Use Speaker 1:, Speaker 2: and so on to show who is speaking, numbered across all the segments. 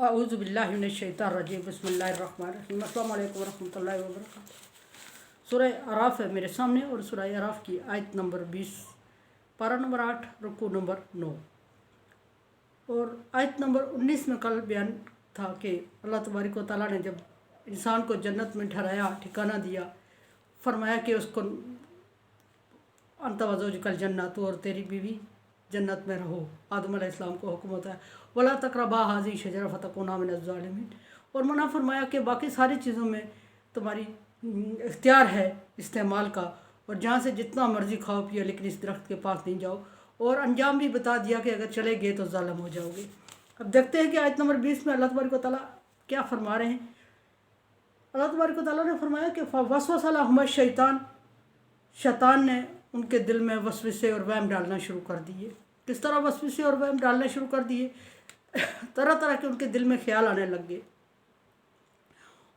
Speaker 1: अऊज़ु बिल्लाहि मिनश शैतानिर रजीम बिस्मिल्लाहिर रहमानिर रहीम। अस्सलामु अलैकुम वरहमतुल्लाहि वबरकातुहू। सूरह अराफ है मेरे सामने और सूरह अराफ की आयत नंबर 20, पारा नंबर 8, रुकू नंबर 9 और आयत नंबर 19 में कल बयान था कि अल्लाह तबारक व तआला ने जब इंसान को जन्नत में ठहराया, ठिकाना दिया, फरमाया कि उसको अंत वज़ौजुकल जन्नत, और तेरी बीवी जन्नत में रहो। आदम अलैहिस्सलाम को हुक्म होता है वला तक़रबा हाज़िही शजरा फ़तकूना मिनज़ ज़ालिमीन, और मना फरमाया कि बाकी सारी चीज़ों में तुम्हारी इख्तियार है इस्तेमाल का, और जहाँ से जितना मर्ज़ी खाओ पियो, लेकिन इस दरख्त के पास नहीं जाओ। और अंजाम भी बता दिया कि अगर चले गए तो ज़ालिम हो जाओगे। अब देखते हैं कि आयत नंबर 20 में अल्लाह तबारक व तआला क्या फरमा रहे हैं। अल्लाह तबारक व तआला ने फरमाया कि वसवसा लहुम शैतान, शैतान ने उनके दिल में वसवसे और वहम डालना शुरू कर दिए। किस तरह वसवसे और वहम डालना शुरू कर दिए? तरह तरह के उनके दिल में ख्याल आने लग गए,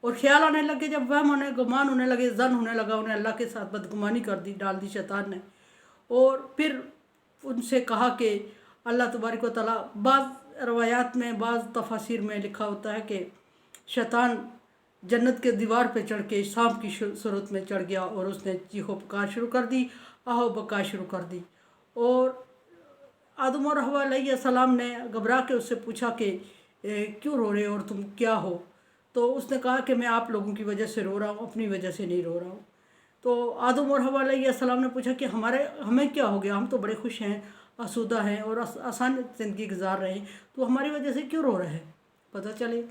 Speaker 1: और ख्याल आने लगे, जब वहम होने, गुमान होने लगे, जन होने लगा, उन्हें अल्लाह के साथ बदगुमानी डाल दी शैतान ने। और फिर उनसे कहा कि अल्लाह तबारक व तआला, बाज़ रवायात में, बाज़ तफासिर में लिखा होता है कि शैतान जन्नत के दीवार पे चढ़ के सांप की सूरत में चढ़ गया और उसने चीखो पुकार शुरू कर दी, आहो बका शुरू कर दी। और आदम और हव्वा अलैहिस्सलाम ने घबरा के उससे पूछा कि क्यों रो रहे हो और तुम क्या हो? तो उसने कहा कि मैं आप लोगों की वजह से रो रहा हूँ, अपनी वजह से नहीं रो रहा हूँ। तो आदम और हव्वा अलैहिस्सलाम ने पूछा कि हमें क्या हो गया? हम तो बड़े खुश हैं, आसूदा हैं और आसान ज़िंदगी गुजार रहे हैं, तो हमारी वजह से क्यों रो रहे हैं, पता चले।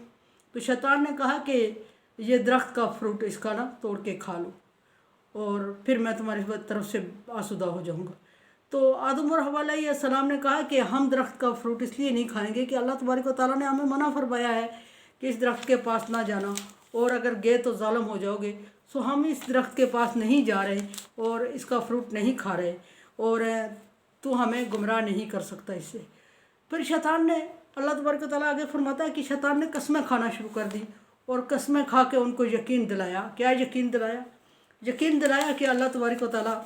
Speaker 1: तो शैतान ने कहा कि ये दरख्त का फ्रूट इसका ना तोड़ के खा लो और फिर मैं तुम्हारी तरफ से आसूदा हो जाऊँगा। तो आदम और हव्वा अलैहिस्सलाम ने कहा कि हम दरख्त का फ्रूट इसलिए नहीं खाएंगे कि अल्लाह तबारक व तआला ने हमें मना फरमाया है कि इस दरख्त के पास ना जाना, और अगर गए तो ज़ालिम हो जाओगे। सो हम इस दरख्त के पास नहीं जा रहे और इसका फ्रूट नहीं खा रहे, और तू हमें गुमराह नहीं कर सकता इससे। फिर शैतान ने, अल्लाह तबारक व तआला आगे फरमाता है कि शैतान ने कस्में खाना शुरू कर दी, और कस्में खा के उनको यकीन दिलाया। क्या यकीन दिलाया? यकीन दिलाया कि अल्लाह तबारक व तआला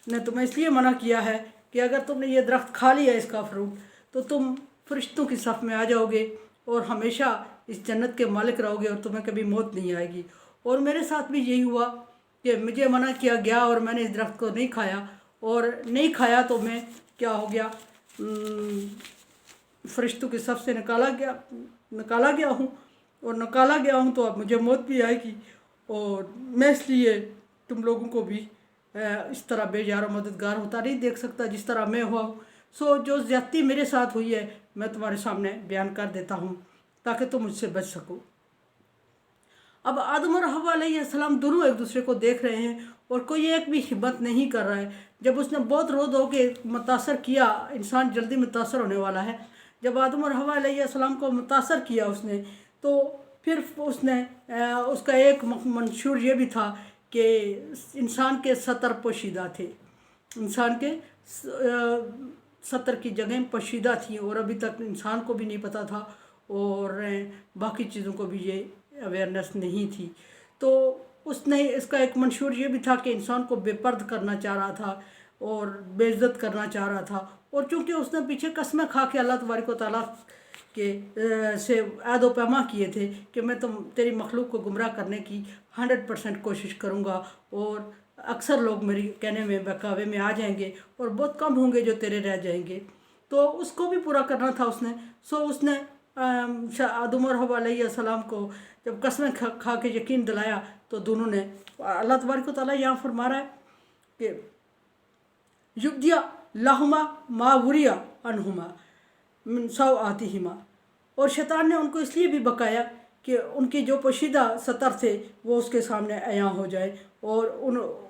Speaker 1: ने तुम्हें इसलिए मना किया है कि अगर तुमने ये दरख्त खा लिया इसका फ्रूट, तो तुम फरिश्तों की सफ़ में आ जाओगे और हमेशा इस जन्नत के मालिक रहोगे और तुम्हें कभी मौत नहीं आएगी। और मेरे साथ भी यही हुआ कि मुझे मना किया गया और मैंने इस दरख्त को नहीं खाया, और नहीं खाया तो मैं क्या हो गया, फरिश्तों की सफ़ से निकाला गया हूँ, और निकाला गया हूँ तो अब मुझे मौत भी आएगी। और मैं इसलिए तुम लोगों को भी इस तरह बेजार और मददगार होता नहीं देख सकता जिस तरह मैं हुआ हूँ। सो जो ज़्यादती मेरे साथ हुई है मैं तुम्हारे सामने बयान कर देता हूँ ताकि तुम मुझसे बच सको। अब आदम और हव्वा अलैहिस्सलाम दोनों एक दूसरे को देख रहे हैं और कोई एक भी हिम्मत नहीं कर रहा है। जब उसने बहुत रो धो के मुतासर किया, इंसान जल्दी मुतासर होने वाला है, जब आदम और हव्वा अलैहिस्सलाम को मुतासर किया उसने, तो फिर उसने उसका एक मंशूर ये भी था कि इंसान के 70 पोशीदा थे, इंसान के 70 की जगह पोशीदा थी, और अभी तक इंसान को भी नहीं पता था और बाकी चीज़ों को भी ये अवेयरनेस नहीं थी। तो उसने, इसका एक मंशूर ये भी था कि इंसान को बेपर्द करना चाह रहा था और बेइज्जत करना चाह रहा था। और चूँकि उसने पीछे कस्में खा के अल्लाह तबारक व तआला के से ऐदो पैमा किए थे कि मैं तेरी मखलूक को गुमराह करने की 100% कोशिश करूँगा, और अक्सर लोग मेरी कहने में बहकावे में आ जाएंगे और बहुत कम होंगे जो तेरे रह जाएंगे। तो उसको भी पूरा करना था उसने। सो उसने आदम और हव्वा अलैहिस्सलाम को जब कस्में खा के यकीन दिलाया, तो दोनों ने, अल्लाह तबारक व तआला यहाँ फरमा रहा है कि युब्दिया लहुमा मा वुरिया अनहुमा मिन सौआतिहिमा, और शैतान ने उनको इसलिए भी बकाया कि उनकी जो पोशीदा सतर थे वो उसके सामने अयां हो जाए और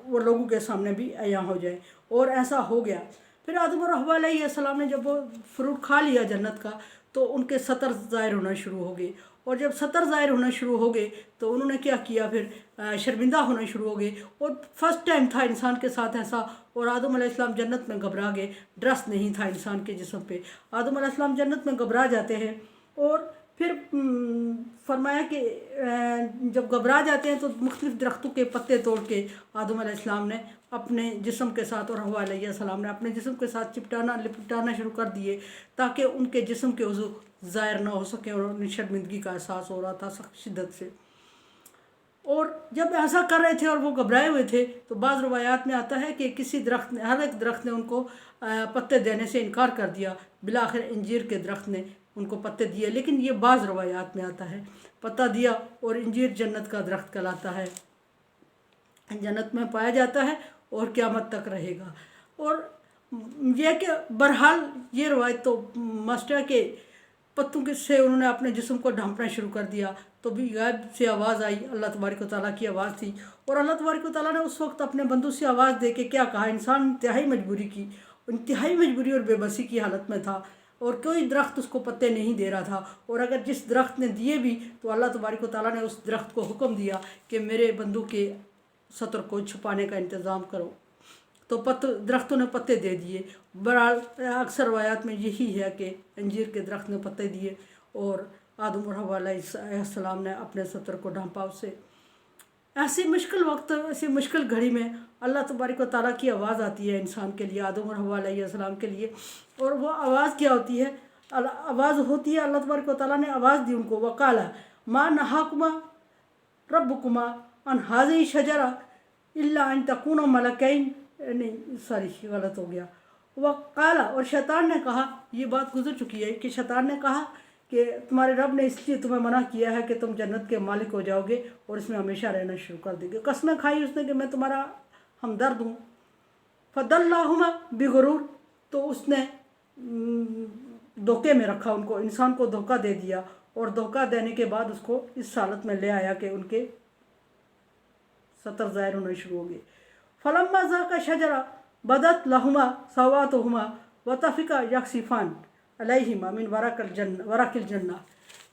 Speaker 1: वो लोगों के सामने भी अयां हो जाए, और ऐसा हो गया। फिर आदम और हव्वा अलैहिस्सलाम ने जब वो फ्रूट खा लिया जन्नत का, तो उनके सतर ज़ाहिर होना शुरू हो गए, और जब सतर ज़ाहिर होना शुरू हो गए तो उन्होंने क्या किया, फिर शर्मिंदा होना शुरू हो गए। और फर्स्ट टाइम था इंसान के साथ ऐसा, और आदम अलैहिस्सलाम जन्नत में घबरा गए, ड्रेस नहीं था इंसान के जिस्म पे। आदम अलैहिस्सलाम जन्नत में घबरा जाते हैं, और پھر فرمایا کہ جب گھبرا جاتے ہیں تو مختلف درختوں کے پتے توڑ کے آدم علیہ السلام نے اپنے جسم کے ساتھ اور حوا علیہ السلام نے اپنے جسم کے ساتھ لپٹانا شروع کر دیے تاکہ ان کے جسم کے عضو ظاہر نہ ہو سکے، اور انہیں شرمندگی کا احساس ہو رہا تھا سخت شدت سے۔ اور جب ایسا کر رہے تھے اور وہ گھبرائے ہوئے تھے تو بعض روایات میں آتا ہے کہ کسی درخت نے، ہر ایک درخت نے ان کو پتے دینے سے انکار کر دیا، بالآخر انجیر کے درخت نے ان کو پتے دیے، لیکن یہ بعض روایات میں آتا ہے۔ پتہ دیا، اور انجیر جنت کا درخت کہلاتا ہے، جنت میں پایا جاتا ہے اور قیامت تک رہے گا۔ اور یہ کہ بہرحال یہ روایت تو مست ہے کہ پتوں سے انہوں نے اپنے جسم کو ڈھانپنا شروع کر دیا تو بھی غائب سے آواز آئی، اللہ تبارک و تعالیٰ کی آواز تھی، اور اللہ تبارک و تعالیٰ نے اس وقت اپنے بندوں سے آواز دے کے کیا کہا۔ انسان انتہائی مجبوری اور بے بسی کی حالت میں تھا، اور کوئی درخت اس کو پتے نہیں دے رہا تھا، اور اگر جس درخت نے دیے بھی تو اللہ تبارک و تعالیٰ نے اس درخت کو حکم دیا کہ میرے بندوں کے سطر کو چھپانے کا انتظام کرو، تو درختوں نے پتے دے دیے۔ بہرحال اکثر روایات میں یہی ہے کہ انجیر کے درخت نے پتے دیے اور آدم اور حوا علیہ السلام نے اپنے سطر کو ڈھانپا اس سے۔ ایسی مشکل وقت، ایسی مشکل گھڑی میں اللہ تبارک و تعالیٰ کی آواز آتی ہے انسان کے لیے، آدم اور حوا علیہ السلام کے لیے، اور وہ آواز کیا ہوتی ہے؟ آواز ہوتی ہے، اللہ تبارک و تعالیٰ نے آواز دی ان کو، وقالا ما نہاکما ربکما عن هذه الشجرة الا ان تکونا ملکین، نہیں سوری غلط ہو گیا، وقالا، اور شیطان نے کہا، یہ بات گزر چکی ہے کہ شیطان نے کہا کہ تمہارے رب نے اس لیے تمہیں منع کیا ہے کہ تم جنت کے مالک ہو جاؤ گے اور اس میں ہمیشہ رہنا شروع کر دیں گے۔ قسمیں کھائی اس نے کہ میں تمہارا ہمدرد ہوں۔ فدلہما بغرور، تو اس نے دھوکے میں رکھا ان کو، انسان کو دھوکہ دے دیا، اور دھوکہ دینے کے بعد اس کو اس حالت میں لے آیا کہ ان کے سطر ظاہر ہونے شروع ہو گئے۔ فلما ذاقا شجرہ بدت لہما سواتہما وطفقا یخصفان علیہما من ورق الجنہ،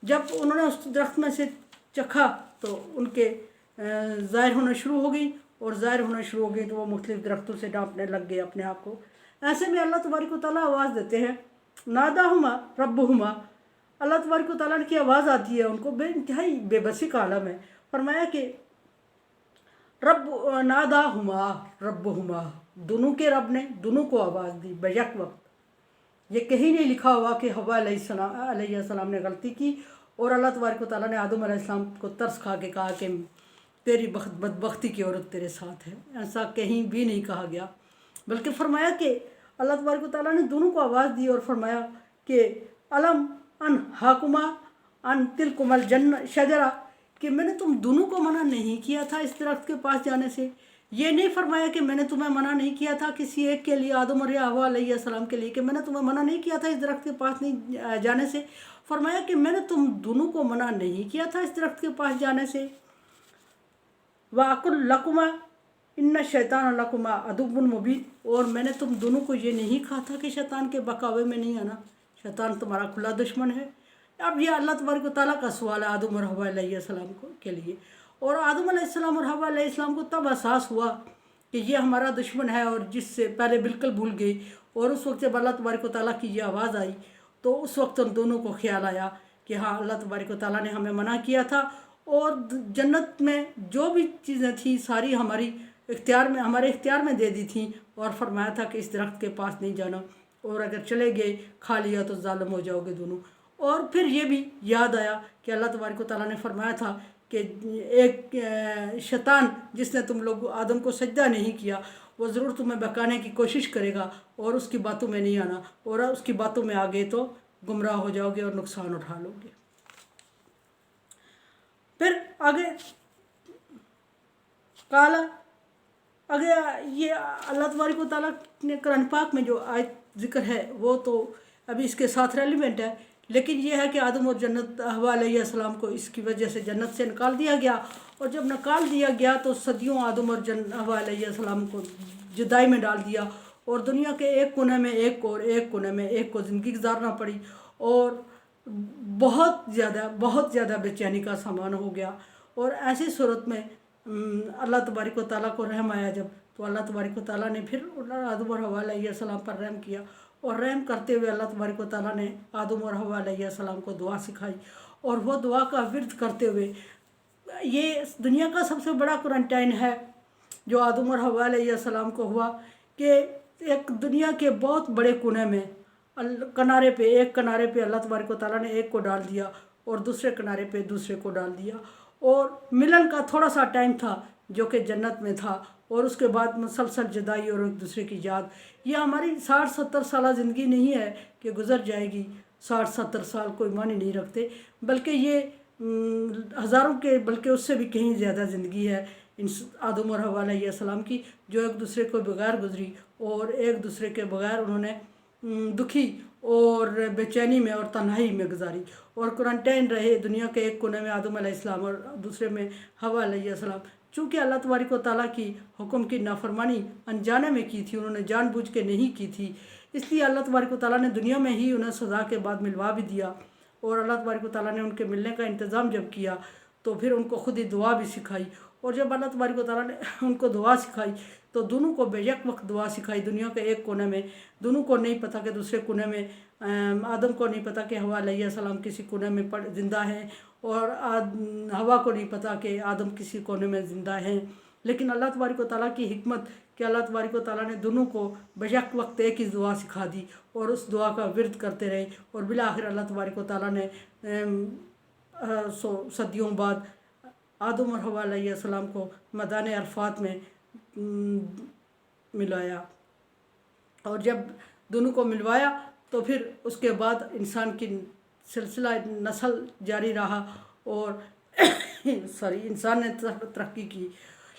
Speaker 1: جب انہوں نے اس درخت میں سے چکھا تو ان کے ظاہر ہونا شروع ہو گئی، اور ظاہر ہونا شروع ہو گئی تو وہ مختلف درختوں سے ڈانپنے لگ گئے اپنے آپ کو۔ ایسے میں اللہ تبارک و تعالیٰ آواز دیتے ہیں، ناداہما ربہما، اللہ تبارک و تعالیٰ کی آواز آتی ہے ان کو، بے انتہائی بے بسی کا عالم ہے۔ فرمایا کہ رب ناداہما ربہما، دونوں کے رب نے دونوں کو آواز دی بیک وقت۔ یہ کہیں نہیں لکھا ہوا کہ حوا علیہ السلام نے غلطی کی اور اللہ تبارک و تعالیٰ نے آدم علیہ السلام کو ترس کھا کے کہا کہ تیری بدبختی کی عورت تیرے ساتھ ہے، ایسا کہیں بھی نہیں کہا گیا، بلکہ فرمایا کہ اللہ تبارک و تعالیٰ نے دونوں کو آواز دی اور فرمایا کہ علم ان حاکما ان تلکم الجنہ شجرہ، کہ میں نے تم دونوں کو منع نہیں کیا تھا اس درخت کے پاس جانے سے۔ یہ نہیں فرمایا کہ میں نے تمہیں منع نہیں کیا تھا کسی ایک کے لیے، آدم اور حوا علیہ السلام کے لیے، کہ میں نے تمہیں منع نہیں کیا تھا اس درخت کے پاس نہیں جانے سے، فرمایا کہ میں نے تم دونوں کو منع نہیں کیا تھا اس درخت کے پاس جانے سے۔ وَأَقُلْ لَكُمَا إِنَّ الشَّيْطَانَ لَكُمَا عَدُوٌّ مُّبِينٌ، اور میں نے تم دونوں کو یہ نہیں کہا تھا کہ شیطان کے بہکاوے میں نہیں آنا، شیطان تمہارا کھلا دشمن ہے۔ اب یہ اللہ تبارک و تعالیٰ کا سوال ہے آدم اور حوا علیہ السلام کے لیے، اور آدم علیہ السلام اور حوا علیہ السلام کو تب احساس ہوا کہ یہ ہمارا دشمن ہے، اور جس سے پہلے بالکل بھول گئے، اور اس وقت جب اللہ تبارک و تعالیٰ کی یہ آواز آئی تو اس وقت ان دونوں کو خیال آیا کہ ہاں اللہ تبارک و تعالیٰ نے ہمیں منع کیا تھا، اور جنت میں جو بھی چیزیں تھیں ساری ہمارے اختیار میں دے دی تھیں، اور فرمایا تھا کہ اس درخت کے پاس نہیں جانا، اور اگر چلے گئے کھا لیا تو ظالم ہو جاؤ گے دونوں۔ اور پھر یہ بھی یاد آیا کہ اللہ تبارک و تعالیٰ نے فرمایا تھا کہ ایک شیطان جس نے تم لوگ آدم کو سجدہ نہیں کیا، وہ ضرور تمہیں بہکانے کی کوشش کرے گا، اور اس کی باتوں میں نہیں آنا، اور اس کی باتوں میں آ گئے تو گمراہ ہو جاؤ گے اور نقصان اٹھا لو گے۔ پھر آگے یہ اللہ تبارک و تعالیٰ نے قرآن پاک میں جو آیت ذکر ہے وہ تو ابھی اس کے ساتھ ریلیونٹ ہے، لیکن یہ ہے کہ آدم اور حوا علیہ السلام کو اس کی وجہ سے جنت سے نکال دیا گیا، اور جب نکال دیا گیا تو صدیوں آدم اور حوا علیہ السلام کو جدائی میں ڈال دیا، اور دنیا کے ایک کونے میں ایک کو اور ایک کونے میں ایک کو زندگی گزارنا پڑی، اور بہت زیادہ بے چینی کا سامان ہو گیا۔ اور ایسی صورت میں اللہ تبارک و تعالیٰ کو رحم آیا جب، تو اللہ تبارک و تعالیٰ نے پھر آدم اور حوا علیہ السلام پر رحم کیا، और रहम करते हुए अल्लाह तबारक व तआला ने आदम और हव्वा अलैहिस्सलाम को दुआ सिखाई, और वो दुआ का विर्द करते हुए, ये दुनिया का सबसे बड़ा क्वारंटाइन है जो आदम और हव्वा अलैहिस्सलाम को हुआ, कि एक दुनिया के बहुत बड़े कोने में किनारे पे, एक किनारे पे अल्लाह तबारक व तआला ने एक को डाल दिया और दूसरे किनारे पे दूसरे को डाल दिया, और मिलन का थोड़ा सा टाइम था जो कि जन्नत में था, और उसके बाद मुसलसल जुदाई और एक दूसरे की याद। ये हमारी 60-70 साल ज़िंदगी नहीं है कि गुजर जाएगी, 60-70 साल कोई मानी नहीं रखते, बल्कि ये हज़ारों के, बल्कि उससे भी कहीं ज़्यादा ज़िंदगी है इन आदम और हव्वा अलैहिस्सलाम की, जो एक दूसरे को बगैर गुजरी और एक दूसरे के बगैर उन्होंने दुखी और बेचैनी में और तन्हाई में गुजारी, और क्वारंटाइन रहे दुनिया के एक कोने में आदम अलैहिस्सलाम और दूसरे में हव्वा अलैहिस्सलाम। चूँकि अल्लाह तबारक व तआला की हुक्म की नाफरमानी अनजाने में की थी, उन्होंने जानबूझ के नहीं की थी, इसलिए अल्लाह तबारक व तआला ने दुनिया में ही उन्हें सज़ा के बाद मिलवा भी दिया, और अल्लाह तबारक व तआला ने उनके मिलने का इंतज़ाम जब किया तो फिर उनको खुद ही दुआ भी सिखाई, और जब अल्लाह तबारक व तआला ने उनको दुआ सिखाई तो दोनों को बेशक वक्त दुआ सिखाई। दुनिया के एक कोने में दोनों को नहीं पता कि दूसरे कोने में, आदम को नहीं पता कि हव्वा अलैहिस्सलाम किसी कोने में ज़िंदा है, और हव्वा को नहीं पता कि आदम किसी कोने में ज़िंदा है, लेकिन अल्लाह तबारक व तआला की हिकमत कि अल्लाह तबारक व तआला ने दोनों को बेशक वक्त एक ही दुआ सिखा दी, और उस दुआ का विर्द करते रहे, और बिलाखिर अल्लाह तबारक व तआला ने सदियों बाद आदम और हव्वा अलैहिस्सलाम को मैदान अरफात में मिलवाया, और जब दोनों को मिलवाया तो फिर उसके बाद इंसान की सिलसिला नस्ल जारी रहा, और इंसान ने तरक्की की।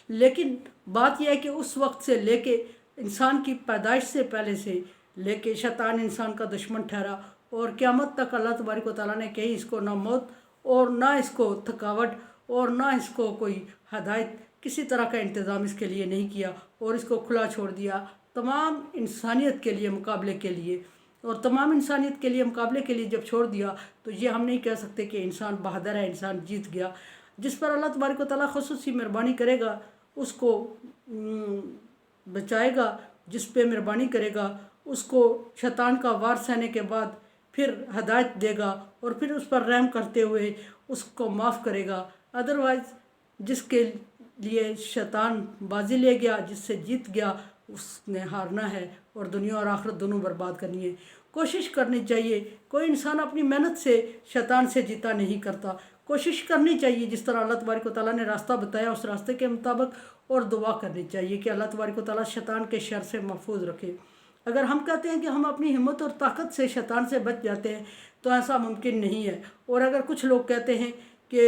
Speaker 1: लेकिन बात यह है कि उस वक्त से लेके इंसान की पैदाइश से पहले से लेके शैतान इंसान का दुश्मन ठहरा, और क़यामत तक अल्लाह तबारक व तआला ने कहीं इसको ना मौत और ना इसको थकावट और ना इसको कोई हदायत, किसी तरह का इंतज़ाम इसके लिए नहीं किया, और इसको खुला छोड़ दिया तमाम इंसानियत के लिए, मुकाबले के लिए। और तमाम इंसानियत के लिए, मुकाबले के लिए जब छोड़ दिया तो ये हम नहीं कह सकते कि इंसान बहादुर है, इंसान जीत गया। जिस पर अल्लाह तबारक व तआला खुसूसी मेहरबानी करेगा उसको बचाएगा, जिस पे मेहरबानी करेगा उसको शैतान का वार सहने के बाद फिर हदायत देगा, और फिर उस पर रहम करते हुए उसको माफ़ करेगा। अदरवाइज़ जिसके लिए शैतान बाजी ले गया, जिससे जीत गया, उसने हारना है और दुनिया और आखिरत दोनों बर्बाद करनी है। कोशिश करनी चाहिए, कोई इंसान अपनी मेहनत से शैतान से जीता नहीं करता। कोशिश करनी चाहिए जिस तरह अल्लाह तबारक व तआला ने रास्ता बताया उस रास्ते के मुताबिक, और दुआ करनी चाहिए कि अल्लाह तबारक व तआला शैतान के शर से महफूज रखे। अगर हम कहते हैं कि हम अपनी हिम्मत और ताकत से शैतान से बच जाते हैं तो ऐसा मुमकिन नहीं है। और अगर कुछ लोग कहते हैं कि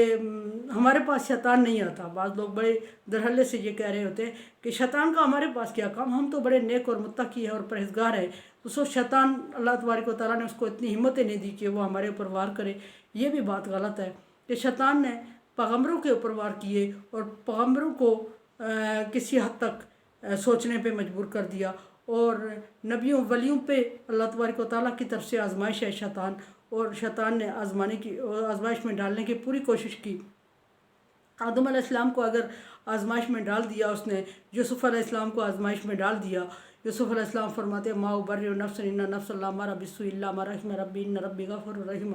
Speaker 1: हमारे पास शैतान नहीं आता, बाज़ लोग बड़े दरहल्ले से ये कह रहे होते हैं कि शैतान का हमारे पास क्या काम, हम तो बड़े नेक और मुत्तकी हैं और परहेज़गार हैं, तो सो शैतान अल्लाह तबारक व तआला ने उसको इतनी हिम्मतें नहीं दी कि वो हमारे ऊपर वार करे। ये भी बात गलत है कि शैतान ने पैगम्बरों के ऊपर वार किए और पैगम्बरों को किसी हद तक सोचने पे मजबूर कर दिया, और नबियों वलियों पे अल्लाह तबारक व तआला की तरफ से आजमाइश है शैतान, और शैतान ने आजमाइश में डालने की पूरी कोशिश की। आदम अलैहिस्सलाम को अगर आजमाइश में डाल दिया उसने, यूसुफ़ अलैहिस्सलाम को आजमाइश में डाल दिया। यूसुफ़ अलैहिस्सलाम फरमाते मा उबर्रिउ नफ्सन इन्ना नफ्सन लअम्मारा बिस्सू इल्ला मा रहिम रब्बी इन्न रब्बी गफूरुर रहीम।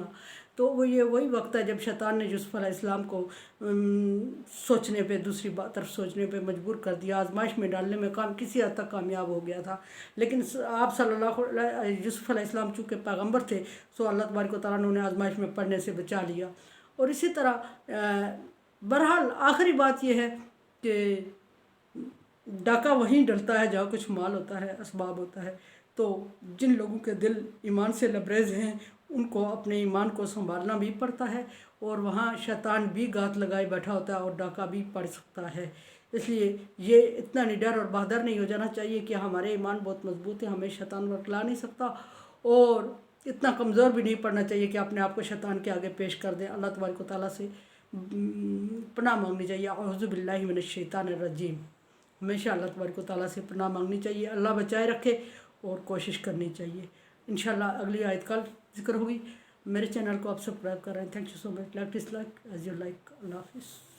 Speaker 1: तो वो ये वही वक्त है जब शैतान ने यूसुफ़ अलैहिस्सलाम को सोचने पे, दूसरी तरफ सोचने पे मजबूर कर दिया, आजमाइश में डालने में किसी हद तक कामयाब हो गया था। लेकिन आप यूसुफ़ अलैहिस्सलाम चूँकि पैगम्बर थे, सो अल्लाह तबारक व तआला ने उन्हें आजमाइश में पढ़ने से बचा लिया। और इसी तरह बहरहाल आखिरी बात यह है कि डाका वहीं डलता है जहाँ कुछ माल होता है, असबाब होता है। तो जिन लोगों के दिल ईमान से लबरेज हैं उनको अपने ईमान को संभालना भी पड़ता है, और वहाँ शैतान भी घात लगाए बैठा होता है और डाका भी पड़ सकता है। इसलिए ये इतना निडर और बहादुर नहीं हो जाना चाहिए कि हमारे ईमान बहुत मजबूत है, हमें शैतान वर्कला नहीं सकता, और इतना कमज़ोर भी नहीं पड़ना चाहिए कि अपने आप को शैतान के आगे पेश कर दें। अल्लाह तबारक व तआला से पनाह मांगनी चाहिए। औज़ु बिल्लाहि मिनश शैतानिर रजीम। हमेशा अल्लाह तबारक व तआला से पनाह मांगनी चाहिए, अल्लाह बचाए रखे, और कोशिश करनी चाहिए। इंशाल्लाह अगली आयत कल जिक्र होगी। मेरे चैनल को आप सब्सक्राइब कर रहे हैं। Thank you so much. Like dislike as you like. अल्लाह हाफिज़।